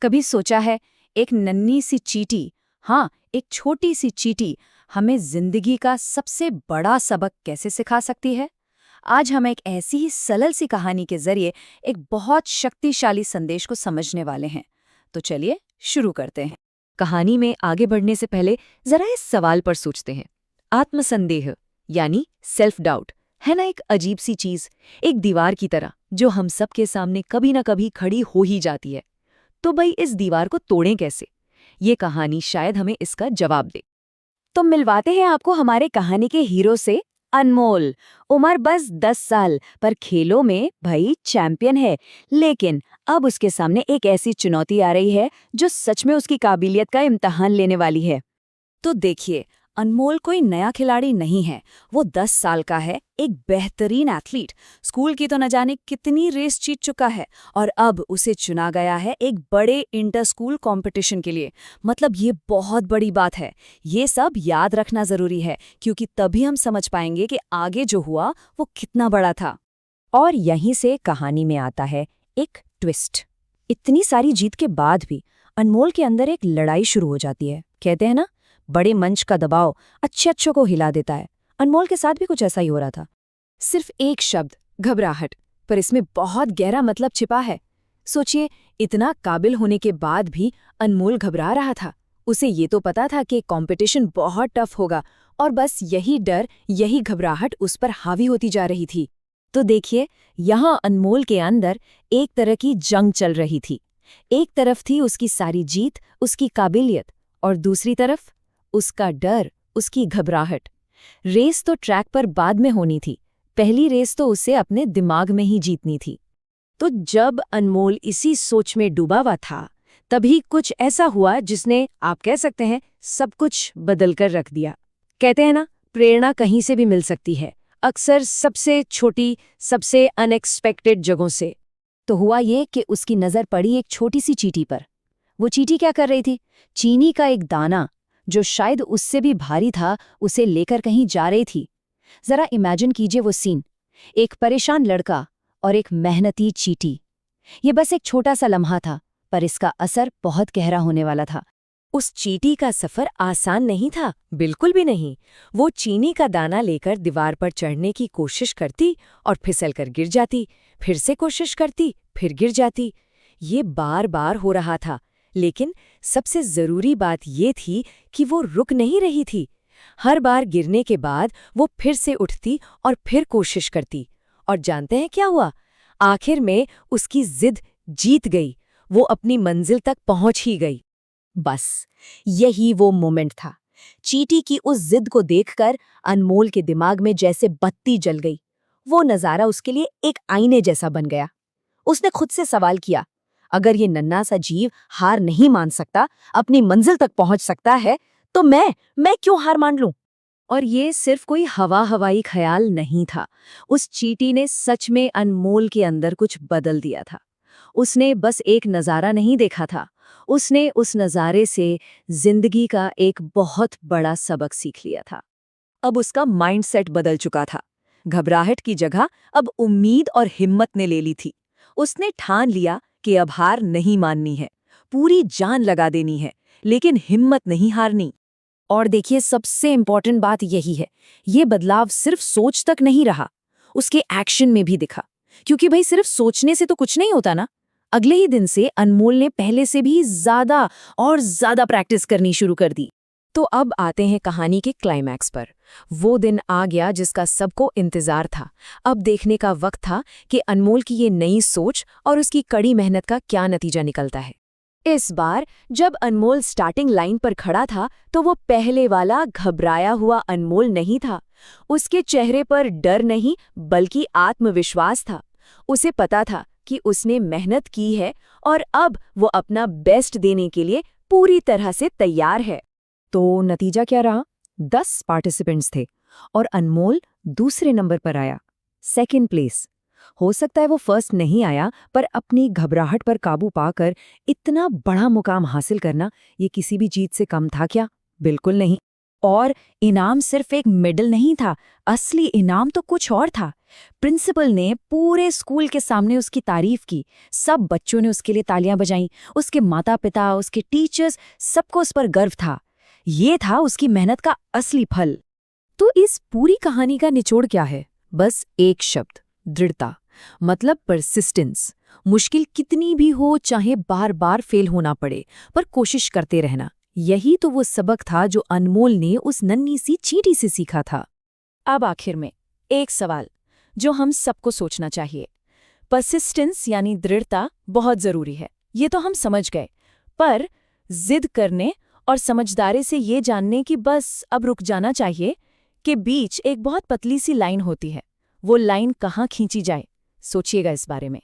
कभी सोचा है, एक नन्ही सी चींटी, हाँ, एक छोटी सी चींटी हमें जिंदगी का सबसे बड़ा सबक कैसे सिखा सकती है? आज हम एक ऐसी ही सरल सी कहानी के जरिए एक बहुत शक्तिशाली संदेश को समझने वाले हैं। तो चलिए शुरू करते हैं। कहानी में आगे बढ़ने से पहले जरा इस सवाल पर सोचते हैं। आत्मसंदेह यानी सेल्फ डाउट है ना, एक अजीब सी चीज, एक दीवार की तरह जो हम सब के सामने कभी ना कभी खड़ी हो ही जाती है। तो भाई इस दीवार को तोड़ें कैसे? ये कहानी शायद हमें इसका जवाब दे। तो मिलवाते हैं आपको हमारे कहानी के हीरो से। अनमोल, उम्र बस 10 साल, पर खेलों में भाई चैंपियन है। लेकिन अब उसके सामने एक ऐसी चुनौती आ रही है जो सच में उसकी काबिलियत का इम्तिहान लेने वाली है। तो देखिए, अनमोल कोई नया खिलाड़ी नहीं है। वो 10 साल का है, एक बेहतरीन एथलीट। स्कूल की तो न जाने कितनी रेस जीत चुका है और अब उसे चुना गया है एक बड़े इंटर स्कूल कंपटीशन के लिए। मतलब ये बहुत बड़ी बात है। ये सब याद रखना जरूरी है क्योंकि तभी हम समझ पाएंगे कि आगे जो हुआ वो कितना बड़ा था। और यहीं से कहानी में आता है एक ट्विस्ट। इतनी सारी जीत के बाद भी अनमोल के अंदर एक लड़ाई शुरू हो जाती है। कहते हैं ना, बड़े मंच का दबाव अच्छे को हिला देता है। अनमोल के साथ भी कुछ ऐसा ही हो रहा था। सिर्फ एक शब्द, घबराहट, पर इसमें बहुत गहरा मतलब छिपा है। सोचिए, इतना काबिल होने के बाद भी अनमोल घबरा रहा था। उसे ये तो पता था कि कंपटीशन बहुत टफ होगा और बस यही डर, यही घबराहट उस पर हावी होती जा रही थी। तो देखिए, यहाँ अनमोल के अंदर एक तरह की जंग चल रही थी। एक तरफ थी उसकी सारी जीत, उसकी काबिलियत, और दूसरी तरफ उसका डर, उसकी घबराहट। रेस तो ट्रैक पर बाद में होनी थी, पहली रेस तो उसे अपने दिमाग में ही जीतनी थी। तो जब अनमोल इसी सोच में डूबा हुआ था, तभी कुछ ऐसा हुआ जिसने, आप कह सकते हैं, सब कुछ बदल कर रख दिया। कहते हैं ना, प्रेरणा कहीं से भी मिल सकती है, अक्सर सबसे छोटी, सबसे अनएक्सपेक्टेड जगहों से। तो हुआ ये कि उसकी नज़र पड़ी एक छोटी सी चींटी पर। वो चींटी क्या कर रही थी? चीनी का एक दाना, जो शायद उससे भी भारी था, उसे लेकर कहीं जा रही थी। जरा इमेजिन कीजिए वो सीन, एक परेशान लड़का और एक मेहनती चींटी। ये बस एक छोटा सा लम्हा था, पर इसका असर बहुत गहरा होने वाला था। उस चींटी का सफर आसान नहीं था, बिल्कुल भी नहीं। वो चीनी का दाना लेकर दीवार पर चढ़ने की कोशिश करती और फिसलकर गिर जाती, फिर से कोशिश करती, फिर गिर जाती। ये बार बार हो रहा था, लेकिन सबसे जरूरी बात ये थी कि वो रुक नहीं रही थी। हर बार गिरने के बाद वो फिर से उठती और फिर कोशिश करती। और जानते हैं क्या हुआ? आखिर में उसकी जिद जीत गई। वो अपनी मंजिल तक पहुंच ही गई। बस यही वो मोमेंट था। चींटी की उस जिद को देखकर अनमोल के दिमाग में जैसे बत्ती जल गई। वो नज़ारा उसके लिए एक आईने जैसा बन गया। उसने खुद से सवाल किया, अगर ये नन्हा सा जीव हार नहीं मान सकता, अपनी मंजिल तक पहुंच सकता है, तो मैं क्यों हार मान लूं? और ये सिर्फ कोई हवाई ख्याल नहीं था। उस चींटी ने सच में अनमोल के अंदर कुछ बदल दिया था। उसने बस एक नज़ारा नहीं देखा था, उसने उस नज़ारे से जिंदगी का एक बहुत बड़ा सबक सीख लिया था। अब उसका माइंडसेट बदल चुका था। घबराहट की जगह अब उम्मीद और हिम्मत ने ले ली थी। उसने ठान लिया कि अब हार नहीं माननी है, पूरी जान लगा देनी है, लेकिन हिम्मत नहीं हारनी। और देखिए, सबसे इम्पोर्टेंट बात यही है, ये बदलाव सिर्फ सोच तक नहीं रहा, उसके एक्शन में भी दिखा। क्योंकि भाई सिर्फ सोचने से तो कुछ नहीं होता ना। अगले ही दिन से अनमोल ने पहले से भी ज्यादा और ज्यादा प्रैक्टिस करनी शुरू कर दी। तो अब आते हैं कहानी के क्लाइमैक्स पर। वो दिन आ गया जिसका सबको इंतजार था। अब देखने का वक्त था कि अनमोल की ये नई सोच और उसकी कड़ी मेहनत का क्या नतीजा निकलता है। इस बार जब अनमोल स्टार्टिंग लाइन पर खड़ा था, तो वो पहले वाला घबराया हुआ अनमोल नहीं था। उसके चेहरे पर डर नहीं, बल्कि आत्मविश्वास था। उसे पता था कि उसने मेहनत की है और अब वो अपना बेस्ट देने के लिए पूरी तरह से तैयार है। तो नतीजा क्या रहा? 10 पार्टिसिपेंट्स थे और अनमोल दूसरे नंबर पर आया, सेकंड प्लेस। हो सकता है वो फर्स्ट नहीं आया, पर अपनी घबराहट पर काबू पाकर इतना बड़ा मुकाम हासिल करना, ये किसी भी जीत से कम था क्या? बिल्कुल नहीं। और इनाम सिर्फ एक मेडल नहीं था, असली इनाम तो कुछ और था। प्रिंसिपल ने पूरे स्कूल के सामने उसकी तारीफ की। सब बच्चों ने उसके लिए तालियां बजाईं, उसके माता-पिता, उसके टीचर्स, सबको उस पर गर्व था। ये था उसकी मेहनत का असली फल। तो इस पूरी कहानी का निचोड़ क्या है? बस एक शब्द, दृढ़ता। मतलब परसिस्टेंस। मुश्किल कितनी भी हो, चाहे बार बार फेल होना पड़े, पर कोशिश करते रहना। यही तो वो सबक था जो अनमोल ने उस नन्ही सी चींटी से सीखा था। अब आखिर में एक सवाल जो हम सबको सोचना चाहिए। परसिस्टेंस यानी दृढ़ता बहुत जरूरी है, ये तो हम समझ गए। पर जिद करने और समझदारी से ये जानने कि बस अब रुक जाना चाहिए के बीच एक बहुत पतली सी लाइन होती है। वो लाइन कहाँ खींची जाए? सोचिएगा इस बारे में।